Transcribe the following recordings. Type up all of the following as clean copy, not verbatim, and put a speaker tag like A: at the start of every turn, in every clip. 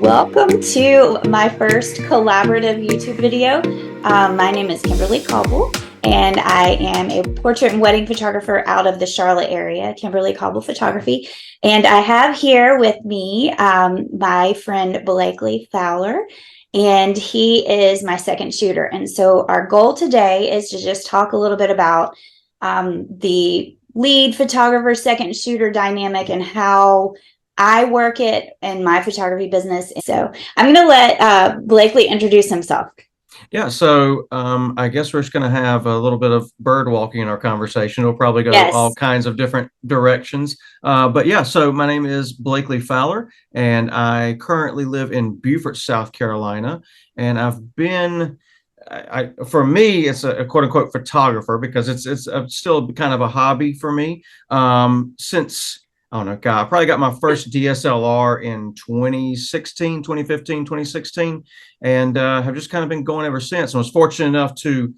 A: Welcome to my first collaborative YouTube video. My name is Kimberly Cobble, and I am a portrait and wedding photographer out of the Charlotte area, Kimberly Cobble Photography. And I have here with me my friend Blakely Fowler, and he is my second shooter. And so our goal today is to just talk a little bit about the lead photographer, second shooter dynamic and how I work it in my photography business. So I'm going to let Blakely introduce himself.
B: Yeah, so I guess we're just going to have a little bit of bird walking in our conversation. It'll probably go all kinds of different directions. But yeah, so my name is Blakely Fowler, and I currently live in Beaufort, South Carolina. And I've been, for me, it's a quote unquote photographer because it's still kind of a hobby for me since. I don't know, God, I probably got my first DSLR in 2016, 2015, 2016, and have just kind of been going ever since. I was fortunate enough to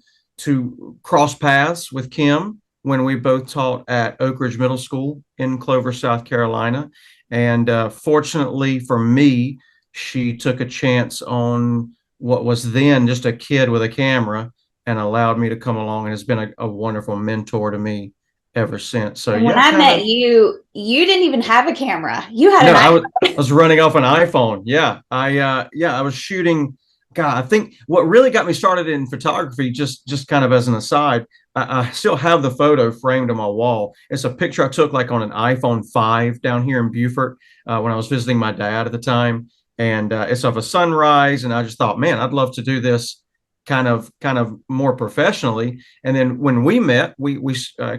B: cross paths with Kim when we both taught at Oak Ridge Middle School in Clover, South Carolina. And fortunately for me, she took a chance on what was then just a kid with a camera and allowed me to come along, and has been a wonderful mentor to me ever since. So
A: when I met you, you didn't even have a camera. You had
B: I was running off an iPhone. Yeah, I was shooting. God, I think what really got me started in photography, just kind of as an aside, I still have the photo framed on my wall. It's a picture I took like on an iPhone 5 down here in Beaufort when I was visiting my dad at the time, and it's of a sunrise. And I just thought, man, I'd love to do this kind of more professionally. And then when we met, we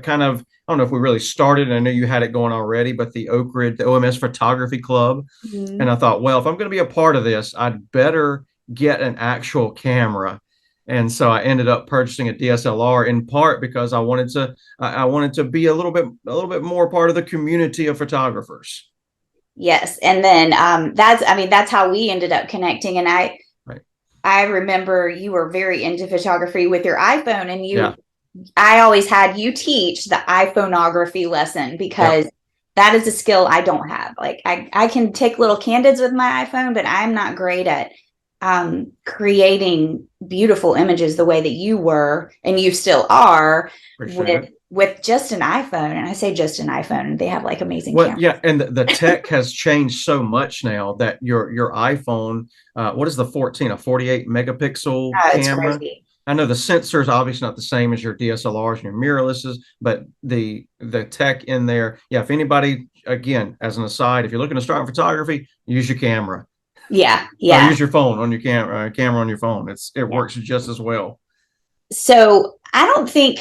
B: kind of, I don't know if we really started, and I know you had it going already, but the Oak Ridge, the OMS Photography Club. Mm-hmm. And I thought, well, if I'm going to be a part of this, I'd better get an actual camera. And so I ended up purchasing a DSLR, in part because I wanted to be a little bit more part of the community of photographers.
A: Yes. And then that's how we ended up connecting. And I remember you were very into photography with your iPhone, and I always had you teach the iPhoneography lesson because that is a skill I don't have. Like I can take little candids with my iPhone, but I'm not great at creating beautiful images the way that you were, and you still are with just an iPhone. And I say just an iPhone, they have like amazing cameras.
B: Yeah, and the tech has changed so much now that your iPhone, what is the 14, a 48 megapixel camera?
A: Crazy.
B: I know the sensor is obviously not the same as your DSLRs and your mirrorlesses, but the tech in there, if anybody, again, as an aside, if you're looking to start in photography, use your camera.
A: Yeah.
B: Or use your phone on your camera on your phone. It works just as well.
A: So I don't think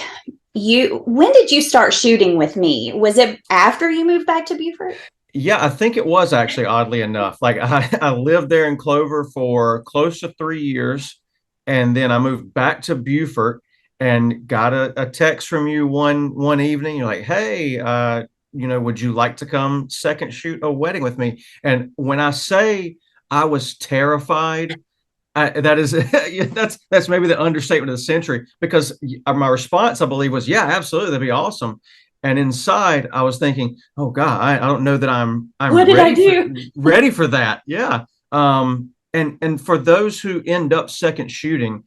A: when did you start shooting with me? Was it after you moved back to Beaufort?
B: Yeah, I think it was actually, oddly enough. Like I lived there in Clover for close to 3 years. And then I moved back to Beaufort and got a text from you one evening. You're like, hey, would you like to come second shoot a wedding with me? And when I say I was terrified, that's maybe the understatement of the century, because my response, I believe, was, yeah, absolutely, that'd be awesome. And inside, I was thinking, oh God, I don't know that I'm
A: what did I do?
B: Ready for that. Yeah. And for those who end up second shooting,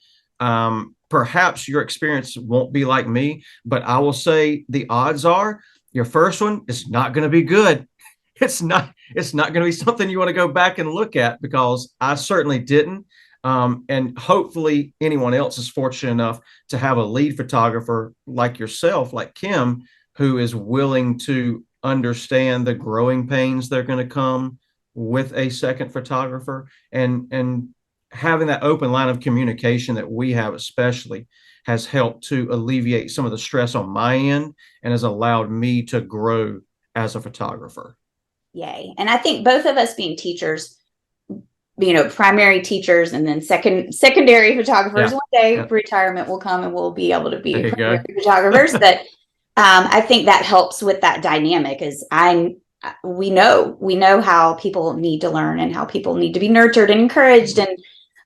B: perhaps your experience won't be like me, but I will say the odds are your first one is not going to be good. It's not going to be something you want to go back and look at, because I certainly didn't. And hopefully anyone else is fortunate enough to have a lead photographer like yourself, like Kim, who is willing to understand the growing pains that are going to come with a second photographer, and having that open line of communication that we have especially has helped to alleviate some of the stress on my end and has allowed me to grow as a photographer.
A: Yay. And I think both of us being teachers, primary teachers and then secondary photographers, one day retirement will come and we'll be able to be primary photographers. But I think that helps with that dynamic. We know how people need to learn and how people need to be nurtured and encouraged,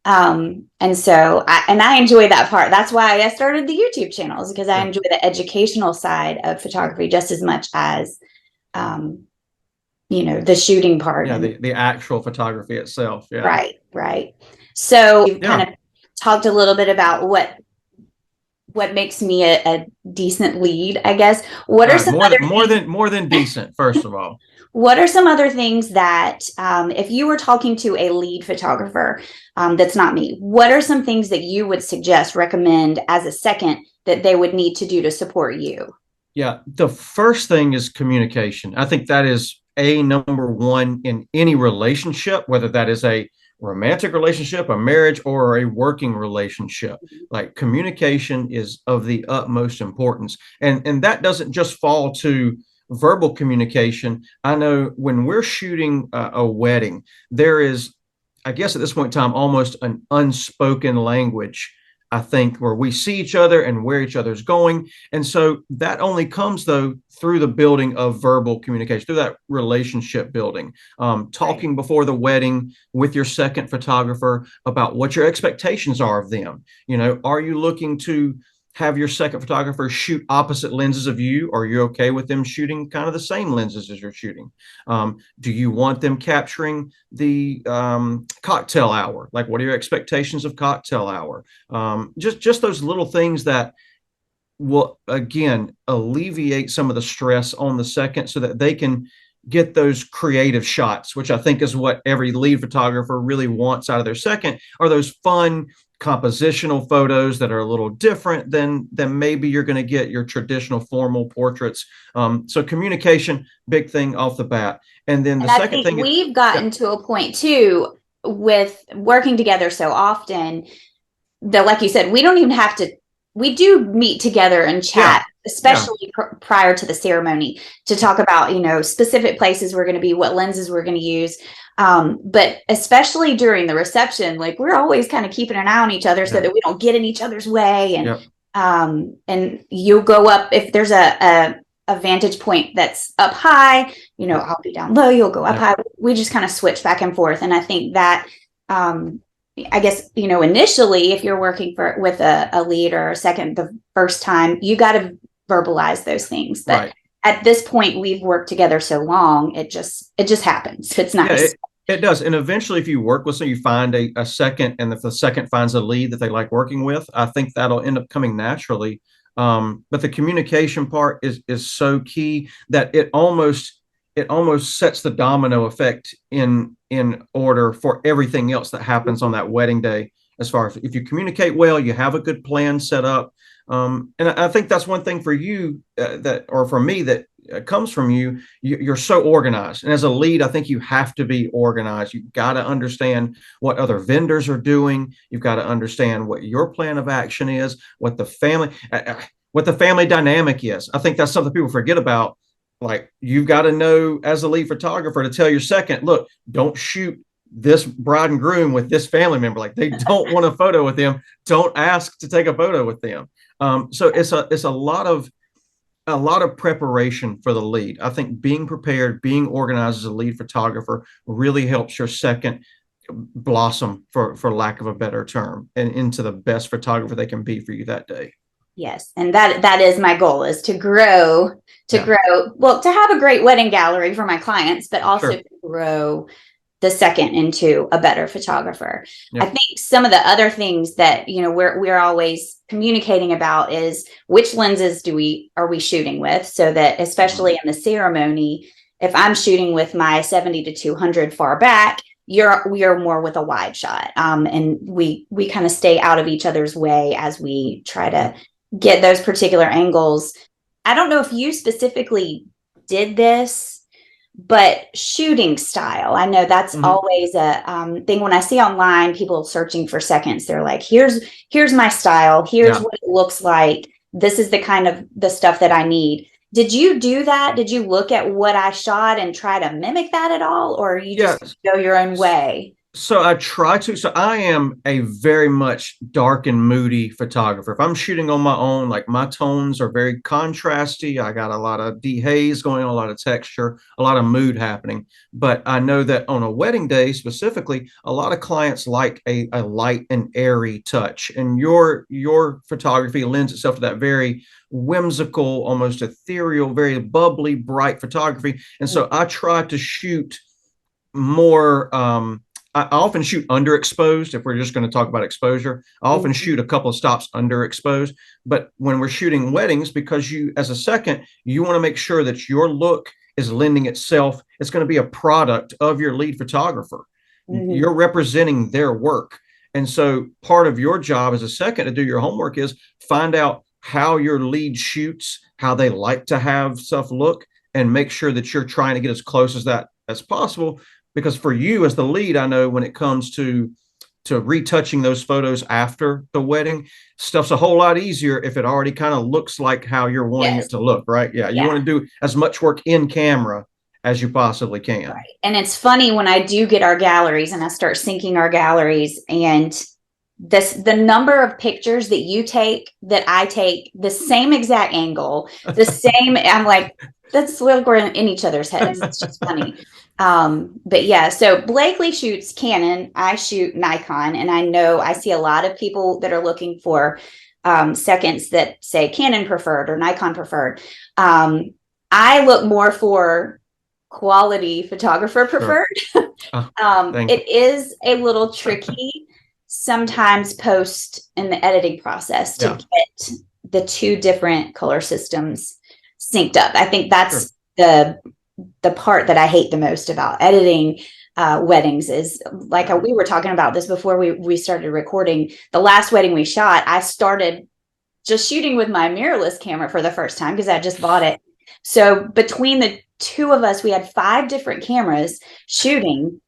A: and so I enjoy that part. That's why I started the YouTube channels, because I enjoy the educational side of photography just as much as the shooting part.
B: Yeah, the actual photography itself. Yeah.
A: Right. So you've kind of talked a little bit about what makes me a decent lead, I guess. What are some other
B: more than decent, first of all?
A: What are some other things that, if you were talking to a lead photographer, that's not me, what are some things that you would recommend as a second that they would need to do to support you?
B: Yeah, the first thing is communication. I think that is number one in any relationship, whether that is a romantic relationship, a marriage, or a working relationship. Like, communication is of the utmost importance. And that doesn't just fall to verbal communication. I know when we're shooting a wedding, there is, I guess at this point in time, almost an unspoken language, I think, where we see each other and where each other's going. And so that only comes, though, through the building of verbal communication, through that relationship building, talking before the wedding with your second photographer about what your expectations are of them. Are you looking to have your second photographer shoot opposite lenses of you? Or are you okay with them shooting kind of the same lenses as you're shooting? Do you want them capturing the cocktail hour? Like, what are your expectations of cocktail hour? Just those little things that will, again, alleviate some of the stress on the second, so that they can get those creative shots, which I think is what every lead photographer really wants out of their second, are those fun compositional photos that are a little different than maybe you're going to get your traditional formal portraits. So communication, big thing off the bat. And then the second thing,
A: we've gotten to a point too, with working together so often, that, like you said, we don't even have to, we do meet together and chat, especially prior to the ceremony, to talk about, specific places we're going to be, what lenses we're going to use. But especially during the reception, like, we're always kind of keeping an eye on each other so that we don't get in each other's way. And you'll go up, if there's a vantage point that's up high, I'll be down low, you'll go up high. We just kind of switch back and forth. And I think that, I guess, initially, if you're working with a lead or a second, the first time, you got to verbalize those things. But at this point, we've worked together so long, it just happens. It's nice.
B: It does. And eventually, if you work with someone, you find a second, and if the second finds a lead that they like working with, I think that'll end up coming naturally. But the communication part is so key that it almost sets the domino effect in order for everything else that happens on that wedding day. As far as, if you communicate well, you have a good plan set up. And I think that's one thing for you or for me, that comes from you. You're so organized. And as a lead, I think you have to be organized. You've got to understand what other vendors are doing. You've got to understand what your plan of action is, what the family dynamic is. I think that's something people forget about. Like, you've got to know, as a lead photographer, to tell your second, look, don't shoot this bride and groom with this family member. Like, they don't want a photo with them. Don't ask to take a photo with them. So it's a lot of preparation for the lead. I think being prepared, being organized as a lead photographer really helps your second blossom, for lack of a better term, and into the best photographer they can be for you that day.
A: Yes. And that is my goal, is to grow, to have a great wedding gallery for my clients, but also to grow the second into a better photographer. I think some of the other things that, we're always communicating about is, which lenses are we shooting with, so that, especially in the ceremony, if I'm shooting with my 70 to 200 far back, we are more with a wide shot. And we kind of stay out of each other's way as we try to get those particular angles. I don't know if you specifically did this, but shooting style, I know that's always a thing. When I see online people searching for seconds, they're like, here's my style, here's what it looks like, this is the kind of the stuff that I need. Did you do that? Did you look at what I shot and try to mimic that at all, or you just go your own way?
B: So I try to. So I am a very much dark and moody photographer. If I'm shooting on my own, like my tones are very contrasty. I got a lot of dehaze going on, a lot of texture, a lot of mood happening. But I know that on a wedding day specifically, a lot of clients like a light and airy touch. And your photography lends itself to that very whimsical, almost ethereal, very bubbly, bright photography. And so I try to shoot more I often shoot underexposed. If we're just going to talk about exposure, I often shoot a couple of stops underexposed. But when we're shooting weddings, because you, as a second, you want to make sure that your look is lending itself. It's going to be a product of your lead photographer. You're representing their work. And so part of your job as a second to do your homework is find out how your lead shoots, how they like to have stuff look, and make sure that you're trying to get as close as that as possible. Because for you as the lead, I know when it comes to retouching those photos after the wedding, stuff's a whole lot easier if it already kind of looks like how you're wanting it to look, right? Yeah, you want to do as much work in camera as you possibly can.
A: Right. And it's funny when I do get our galleries and I start syncing our galleries, and the number of pictures that you take, that I take, the same exact angle, the same, I'm like, that's like we're in each other's heads. It's just funny. But yeah, so Blakely shoots Canon, I shoot Nikon, and I know I see a lot of people that are looking for seconds that say Canon preferred or Nikon preferred. I look more for quality photographer preferred. Sure. It is a little tricky sometimes post in the editing process to get the two different color systems synced up. I think that's the part that I hate the most about editing weddings is, like we were talking about this before we started recording. The last wedding we shot, I started just shooting with my mirrorless camera for the first time because I just bought it. So between the two of us, we had 5 different cameras shooting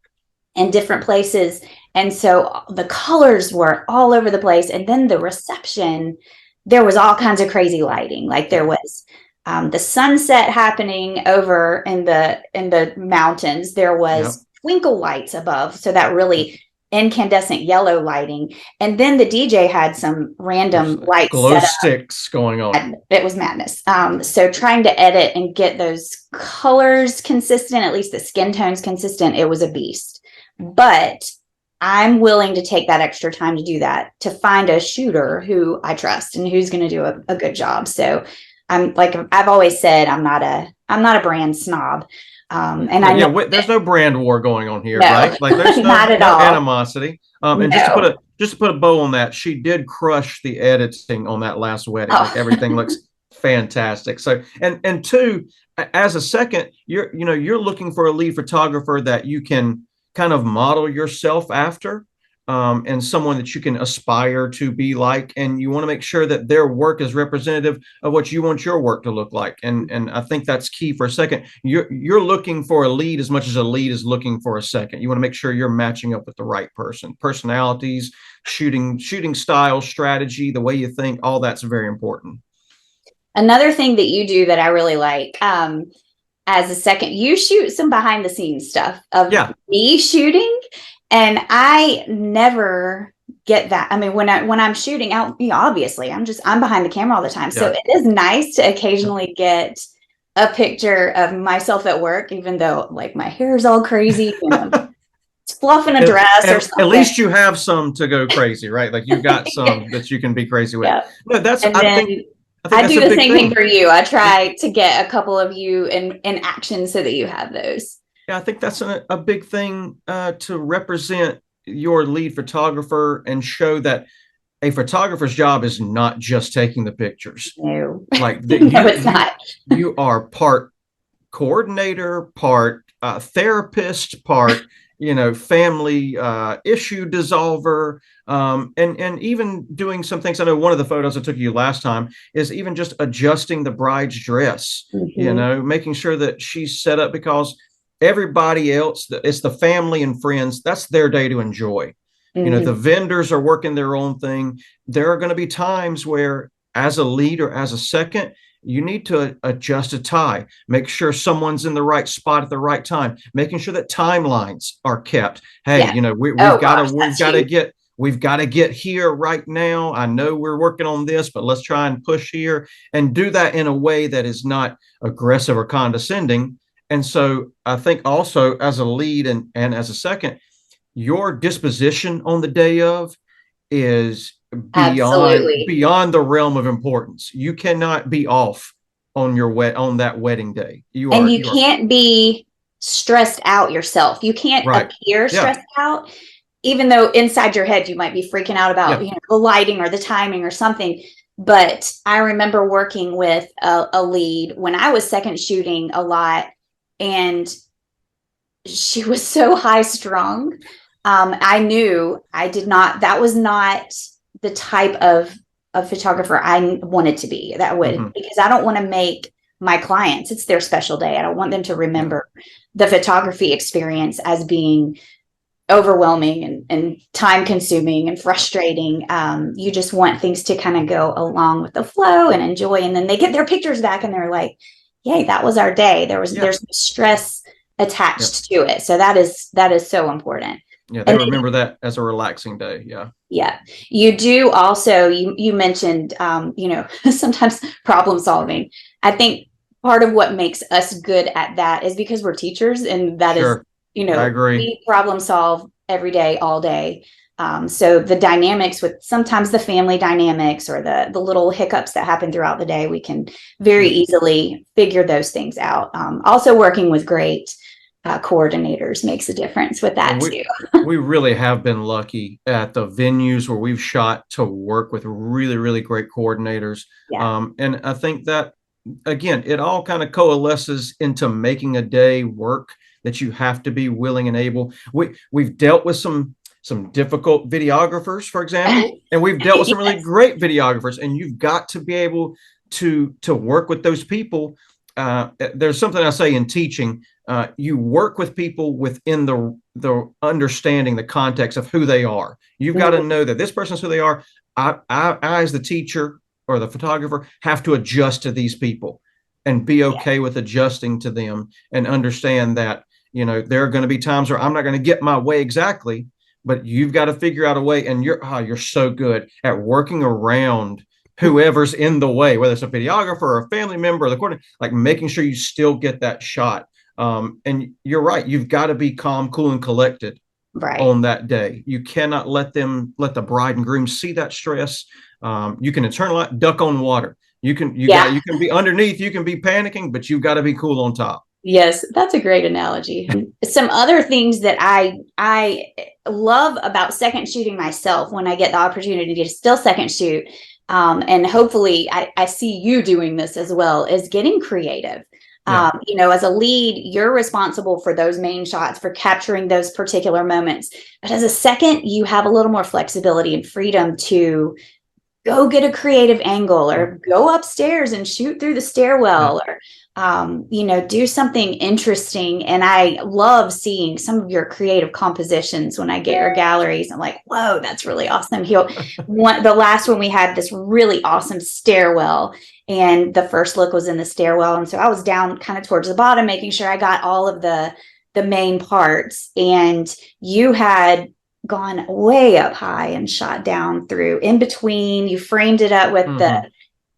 A: in different places. And so the colors were all over the place. And then the reception, there was all kinds of crazy lighting. Like there was the sunset happening over in the mountains. There was twinkle lights above, so that really incandescent yellow lighting. And then the DJ had some random lights,
B: glow sticks going on.
A: It was madness. So trying to edit and get those colors consistent, at least the skin tones consistent, it was a beast. But I'm willing to take that extra time to do that, to find a shooter who I trust and who's going to do a good job. So I'm like, I've always said, I'm not a brand snob. And I know
B: there's no brand war going on here, right? Like there's no animosity. And just to put a bow on that, she did crush the editing on that last wedding. Like everything looks fantastic. So, and two, as a second, you're looking for a lead photographer that you can kind of model yourself after. And someone that you can aspire to be like, and you want to make sure that their work is representative of what you want your work to look like. And I think that's key for a second. You're looking for a lead as much as a lead is looking for a second. You want to make sure you're matching up with the right person. Personalities, shooting style, strategy, the way you think, all that's very important.
A: Another thing that you do that I really like, as a second, you shoot some behind the scenes stuff of me shooting. And I never get that. I mean, when I'm shooting out, obviously I'm behind the camera all the time. So it is nice to occasionally get a picture of myself at work, even though like my hair is all crazy, it's fluffing a dress or something.
B: At least you have some to go crazy, right? Like you've got some that you can be crazy with. No,
A: I do the same thing for you. I try to get a couple of you in action so that you have those.
B: Yeah, I think that's a big thing to represent your lead photographer and show that a photographer's job is not just taking the pictures.
A: No,
B: like
A: no, it's not.
B: You are part coordinator, part therapist, part family issue dissolver, and even doing some things. I know one of the photos I took you last time is even just adjusting the bride's dress. Making sure that she's set up, because everybody else, it's the family and friends, that's their day to enjoy. The vendors are working their own thing. There are going to be times where, as a lead or as a second, you need to adjust a tie, make sure someone's in the right spot at the right time, making sure that timelines are kept. Hey, you know, we've got to get here right now. I know we're working on this, but let's try and push here and do that in a way that is not aggressive or condescending. And so I think also as a lead and as a second, your disposition on the day of is beyond the realm of importance. You cannot be off on that wedding day. You
A: can't be stressed out yourself. You can't appear stressed out, even though inside your head you might be freaking out about the lighting or the timing or something. But I remember working with a lead when I was second shooting a lot, and she was so high strung. I knew that was not the type of photographer I wanted to be. That would, because I don't want to make my clients, it's their special day. I don't want them to remember the photography experience as being overwhelming and time consuming and frustrating. You just want things to kind of go along with the flow and enjoy. And then they get their pictures back and they're like, yay, that was our day. There's no stress attached to it. So that is so important.
B: Yeah, they remember that as a relaxing day. Yeah.
A: Yeah. You do also, you mentioned, sometimes problem solving. I think part of what makes us good at that is because we're teachers, and that is,
B: I agree.
A: We problem solve every day, all day. So the dynamics with sometimes the family dynamics or the little hiccups that happen throughout the day, we can very easily figure those things out. Also working with great coordinators makes a difference with that too.
B: We really have been lucky at the venues where we've shot to work with really, really great coordinators. Yeah. And I think that, again, it all kind of coalesces into making a day work, that you have to be willing and able. We've dealt with some difficult videographers, for example, and we've dealt with some really great videographers, and you've got to be able to work with those people. There's something I say in teaching. You work with people within the understanding, the context of who they are. You've got to know that this person's who they are. I, as the teacher or the photographer, have to adjust to these people and be okay with adjusting to them, and understand that, there are going to be times where I'm not going to get my way exactly, but you've got to figure out a way. And you're so good at working around whoever's in the way, whether it's a videographer or a family member or the coordinator, like making sure you still get that shot. And you're right. You've got to be calm, cool, and collected on that day. You cannot let the bride and groom see that stress. You can internalize, duck on water. You can be underneath, you can be panicking, but you've got to be cool on top.
A: Yes, that's a great analogy. Some other things that I love about second shooting myself, when I get the opportunity to still second shoot, and hopefully I see you doing this as well, is getting creative. As a lead, you're responsible for those main shots, for capturing those particular moments. But as a second, you have a little more flexibility and freedom to go get a creative angle, or go upstairs and shoot through the stairwell, or do something interesting. And I love seeing some of your creative compositions when I get your galleries. I'm like, whoa, that's really awesome. The last one we had this really awesome stairwell, and the first look was in the stairwell. And so I was down kind of towards the bottom, making sure I got all of the main parts. And you had gone way up high and shot down through in between. You framed it up with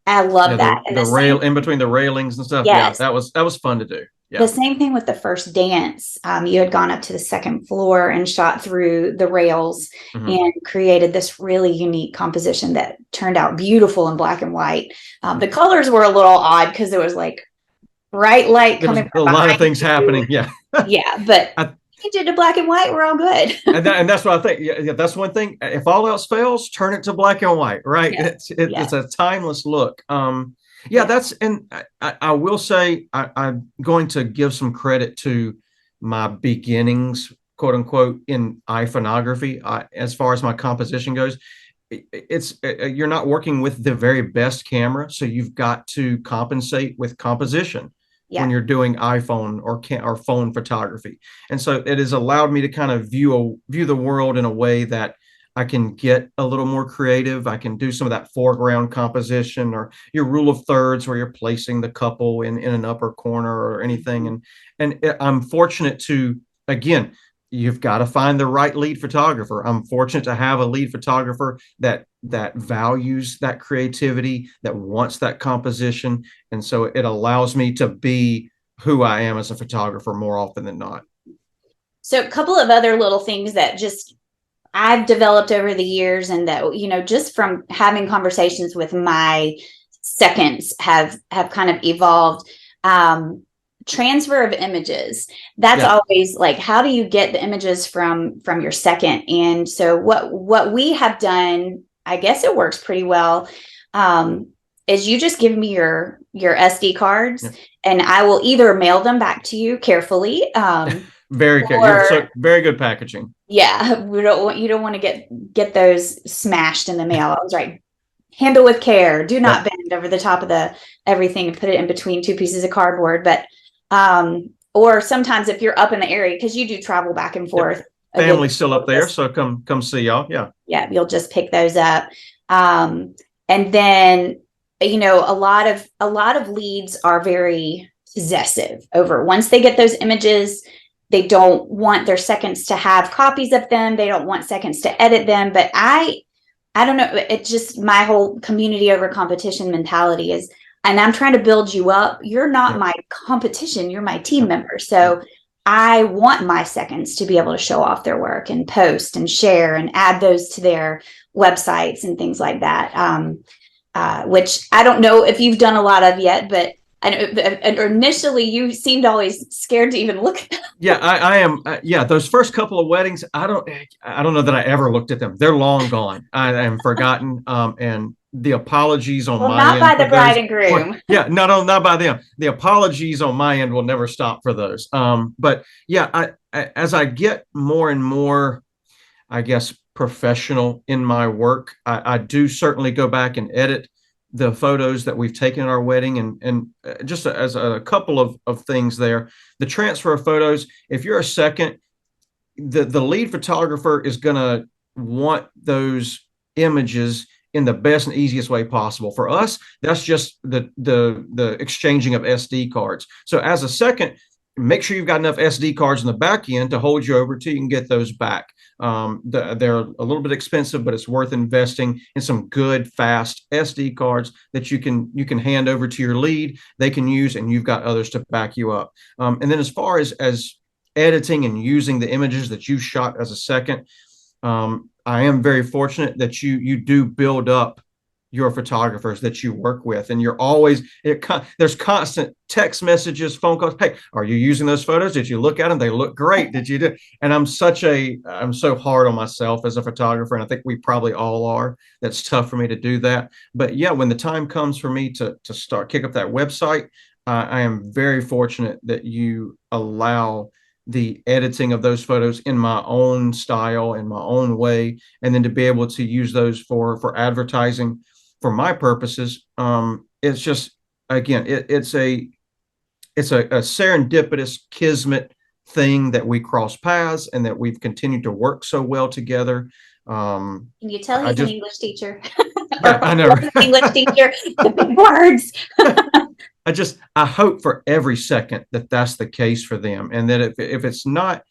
A: I love that.
B: The rail in between the railings and stuff. Yes. Yeah, that was fun to do. Yeah.
A: The same thing with the first dance. You had gone up to the second floor and shot through the rails and created this really unique composition that turned out beautiful in black and white. The colors were a little odd because there was like bright light coming from
B: a lot of things happening. Yeah.
A: Yeah, but you did to black and white, we're all good.
B: and that's what I think. Yeah, that's one thing. If all else fails, turn it to black and white, right? Yes. It's a timeless look. That's, and I will say, I'm going to give some credit to my beginnings, quote unquote, in iPhonography. As far as my composition goes, you're not working with the very best camera, so you've got to compensate with composition. Yeah. When you're doing iPhone or phone photography. And so it has allowed me to kind of view the world in a way that I can get a little more creative. I can do some of that foreground composition or your rule of thirds where you're placing the couple in an upper corner or anything. And I'm fortunate to, again, you've got to find the right lead photographer. I'm fortunate to have a lead photographer that values that creativity, that wants that composition. And so it allows me to be who I am as a photographer more often than not.
A: So a couple of other little things that just I've developed over the years, and that, you know, just from having conversations with my seconds have kind of evolved. Transfer of images. That's always like, how do you get the images from your second? And so what we have done, I guess it works pretty well, is you just give me your SD cards, and I will either mail them back to you carefully.
B: Very good. So very good packaging.
A: Yeah, you don't want to get those smashed in the mail. I was right. Handle with care. Do not bend over the top of everything and put it in between two pieces of cardboard. But or sometimes if you're up in the area, because you do travel back and forth.
B: Family's still up there, so come see y'all. Yeah,
A: you'll just pick those up. And then, you know, a lot of leads are very possessive over, once they get those images, they don't want their seconds to have copies of them. They don't want seconds to edit them. But I don't know. It's just my whole community over competition mentality is, and I'm trying to build you up. You're not my competition. You're my team member. So I want my seconds to be able to show off their work and post and share and add those to their websites and things like that. Which I don't know if you've done a lot of yet, but initially you seemed always scared to even look at them.
B: Yeah, I am. Those first couple of weddings, I don't know that I ever looked at them. They're long gone. I am forgotten. And the apologies on my end.
A: Not by the bride and groom.
B: Not by them. The apologies on my end will never stop for those. But yeah, as I get more and more, I guess, professional in my work, I do certainly go back and edit the photos that we've taken at our wedding, and just as a couple of things there, the transfer of photos. If you're a second, the lead photographer is going to want those images in the best and easiest way possible. For us, that's just the exchanging of SD cards. So as a second, make sure you've got enough SD cards in the back end to hold you over till you can get those back. They're a little bit expensive, but it's worth investing in some good, fast SD cards that you can hand over to your lead, they can use, and you've got others to back you up. And then as far as editing and using the images that you shot as a second, I am very fortunate that you do build up your photographers that you work with, and you're always there's constant text messages, phone calls. Hey, are you using those photos? Did you look at them? They look great. Did you do? And I'm so hard on myself as a photographer, and I think we probably all are. That's tough for me to do that. But yeah, when the time comes for me to kick up that website, I am very fortunate that you allow the editing of those photos in my own style, in my own way, and then to be able to use those for advertising for my purposes. It's just, again, it's a serendipitous kismet thing that we cross paths and that we've continued to work so well together.
A: Can you tell he's an English teacher?
B: Yeah, I know.
A: English teacher, the big words.
B: I hope for every second that that's the case for them, and that if it's not,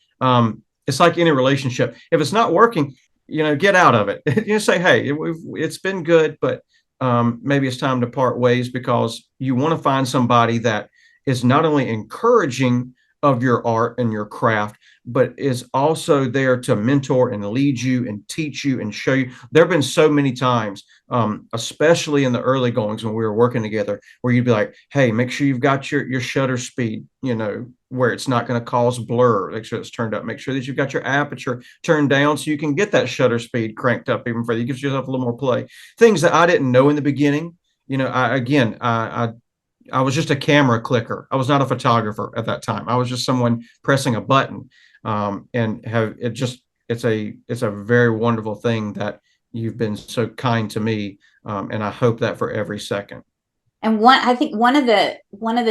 B: it's like any relationship. If it's not working, get out of it. Say, hey, it's been good, but maybe it's time to part ways, because you want to find somebody that is not only encouraging of your art and your craft, but is also there to mentor and lead you and teach you and show you. There have been so many times, especially in the early goings when we were working together, where you'd be like, hey, make sure you've got your shutter speed, where it's not going to cause blur. Make sure it's turned up. Make sure that you've got your aperture turned down so you can get that shutter speed cranked up even further. It gives yourself a little more play. Things that I didn't know in the beginning. I was just a camera clicker. I was not a photographer at that time. I was just someone pressing a button. It's a very wonderful thing that you've been so kind to me. And I hope that for every second.
A: And I think one of the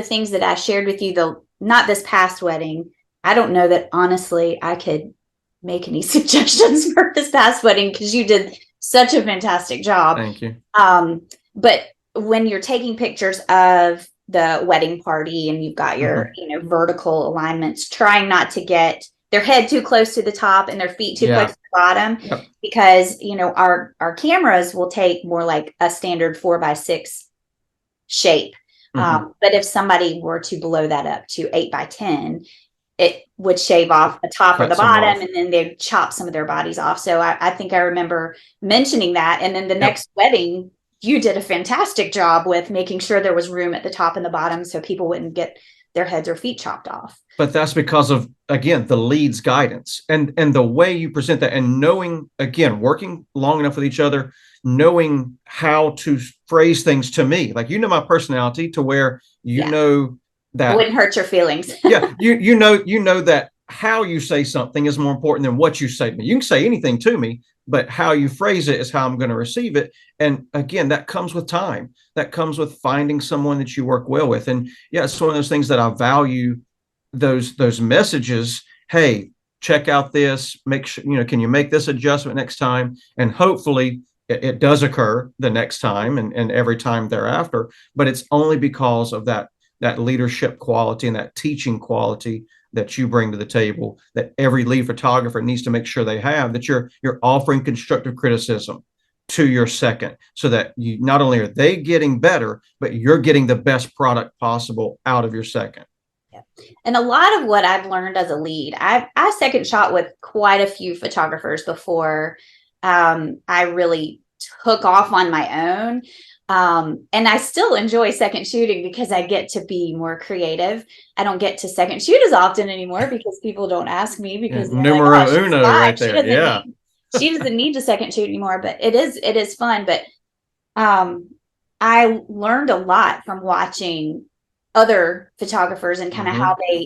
A: things that I shared with you, though, not this past wedding, I don't know that honestly I could make any suggestions for this past wedding because you did such a fantastic job.
B: Thank you.
A: But when you're taking pictures of the wedding party and you've got your, vertical alignments, trying not to get their head too close to the top and their feet too close to the bottom, because, our cameras will take more like a standard 4x6 shape. But if somebody were to blow that up to 8x10, it would shave off the top or the bottom, and then they'd chop some of their bodies off. So I think I remember mentioning that. And then the next wedding, you did a fantastic job with making sure there was room at the top and the bottom so people wouldn't get their heads or feet chopped off.
B: But that's because of, again, the lead's guidance and the way you present that, and knowing, again, working long enough with each other, knowing how to phrase things to me. Like, my personality to where know that
A: it wouldn't hurt your feelings.
B: you know that how you say something is more important than what you say to me. You can say anything to me, but how you phrase it is how I'm going to receive it. And again, that comes with time. That comes with finding someone that you work well with. And it's one of those things that I value, those messages. Hey, check out this, make sure, can you make this adjustment next time? And hopefully it does occur the next time and every time thereafter, but it's only because of that leadership quality and that teaching quality that you bring to the table, that every lead photographer needs to make sure they have, that you're offering constructive criticism to your second, so that you not only are they getting better, but you're getting the best product possible out of your second.
A: And a lot of what I've learned as a lead, I second shot with quite a few photographers before I really took off on my own. And I still enjoy second shooting because I get to be more creative. I don't get to second shoot as often anymore because people don't ask me, because
B: numero uno right there.
A: She doesn't need to second shoot anymore, but it is fun. But I learned a lot from watching other photographers and kind of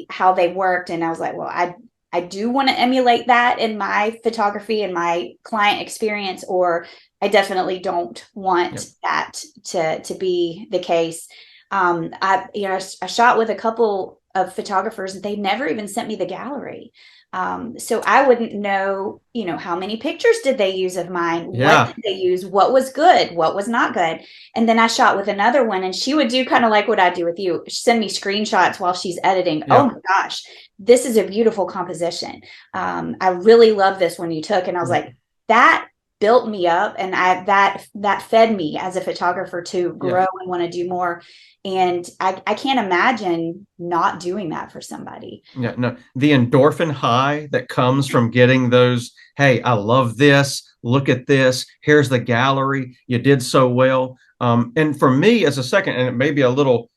A: how they worked. And I was like, well, I do want to emulate that in my photography and my client experience, or I definitely don't want that to be the case. I shot with a couple of photographers and they never even sent me the gallery. So I wouldn't know, how many pictures did they use of mine? What did they use? What was good? What was not good? And then I shot with another one and she would do kind of like what I do with you, send me screenshots while she's editing. Oh my gosh, this is a beautiful composition. I really love this one you took. And I was like, that built me up, and that fed me as a photographer to grow and want to do more. And I can't imagine not doing that for somebody.
B: Yeah, no, the endorphin high that comes from getting those, hey, I love this, look at this, here's the gallery, you did so well. And for me as a second, and it may be a little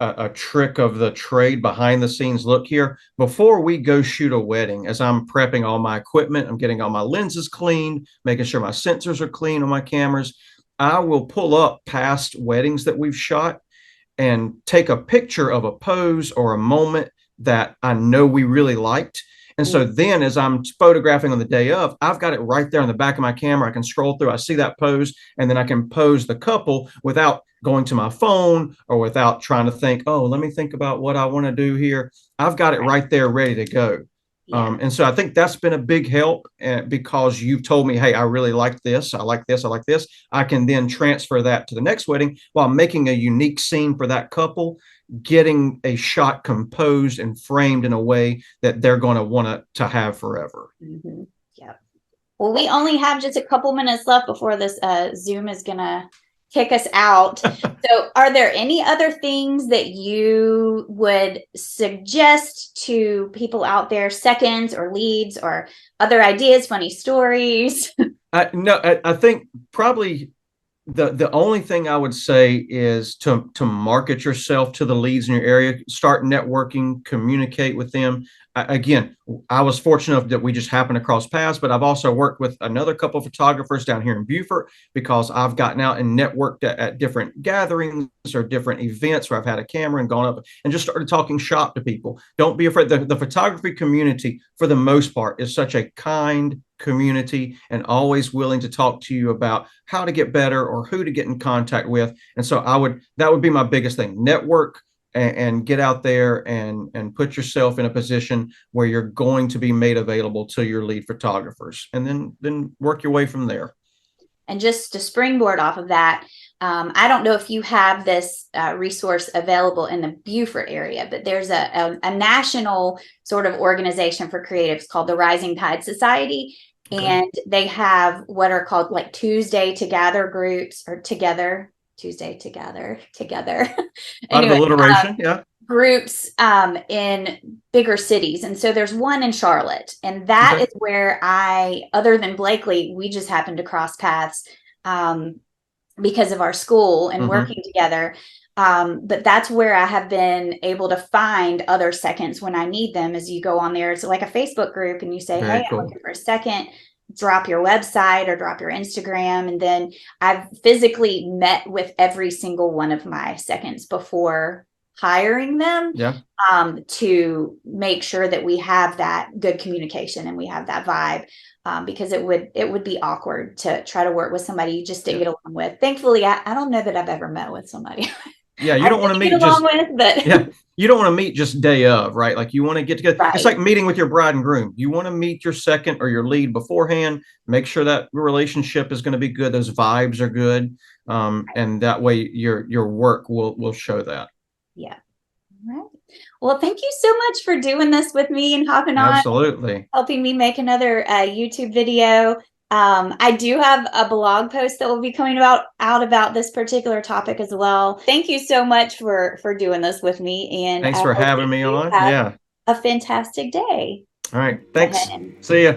B: a trick of the trade behind the scenes look here, before we go shoot a wedding, as I'm prepping all my equipment, I'm getting all my lenses cleaned, making sure my sensors are clean on my cameras, I will pull up past weddings that we've shot and take a picture of a pose or a moment that I know we really liked. And so then as I'm photographing on the day of, I've got it right there on the back of my camera. I can scroll through, I see that pose, and then I can pose the couple without going to my phone or without trying to think, oh, let me think about what I want to do here. I've got it right there ready to go. And so I think that's been a big help, because you've told me, hey, I really like this. I like this. I like this. I can then transfer that to the next wedding while making a unique scene for that couple, getting a shot composed and framed in a way that they're going to want to have forever.
A: Yeah. Well, we only have just a couple minutes left before this Zoom is going to kick us out. So are there any other things that you would suggest to people out there, seconds or leads or other ideas, funny stories?
B: No, I think probably the only thing I would say is to market yourself to the leads in your area, start networking, communicate with them. Again, I was fortunate that we just happened to cross paths, but I've also worked with another couple of photographers down here in Beaufort, because I've gotten out and networked at different gatherings or different events where I've had a camera and gone up and just started talking shop to people. Don't be afraid. The photography community, for the most part, is such a kind community and always willing to talk to you about how to get better or who to get in contact with. And so that would be my biggest thing. Network, and get out there and put yourself in a position where you're going to be made available to your lead photographers, and then work your way from there.
A: And just to springboard off of that, I don't know if you have this resource available in the Beaufort area, but there's a national sort of organization for creatives called the Rising Tide Society. Okay. And they have what are called like Tuesday Together groups, or Tuesday Together. Anyway,
B: alliteration, yeah.
A: Groups in bigger cities. And so there's one in Charlotte, and that okay. is where other than Blakely, we just happened to cross paths because of our school and working together. But that's where I have been able to find other seconds when I need them. As you go on there, it's like a Facebook group, and you say, Very hey, cool. I'm looking for a second. Drop your website or drop your Instagram. And then I've physically met with every single one of my seconds before hiring them, to make sure that we have that good communication and we have that vibe, because it would be awkward to try to work with somebody you just didn't get along with. Thankfully, I don't know that I've ever met with somebody.
B: Yeah, you don't want to meet you don't want to meet just day of, right? Like you want to get together. Right. It's like meeting with your bride and groom. You want to meet your second or your lead beforehand. Make sure that relationship is going to be good. Those vibes are good, and that way your work will show that.
A: Yeah. All right. Well, thank you so much for doing this with me and hopping on.
B: Absolutely.
A: Helping me make another YouTube video. I do have a blog post that will be coming out about this particular topic as well. Thank you so much for doing this with me. And
B: thanks for having me on. Yeah.
A: A fantastic day.
B: All right. Thanks. See ya.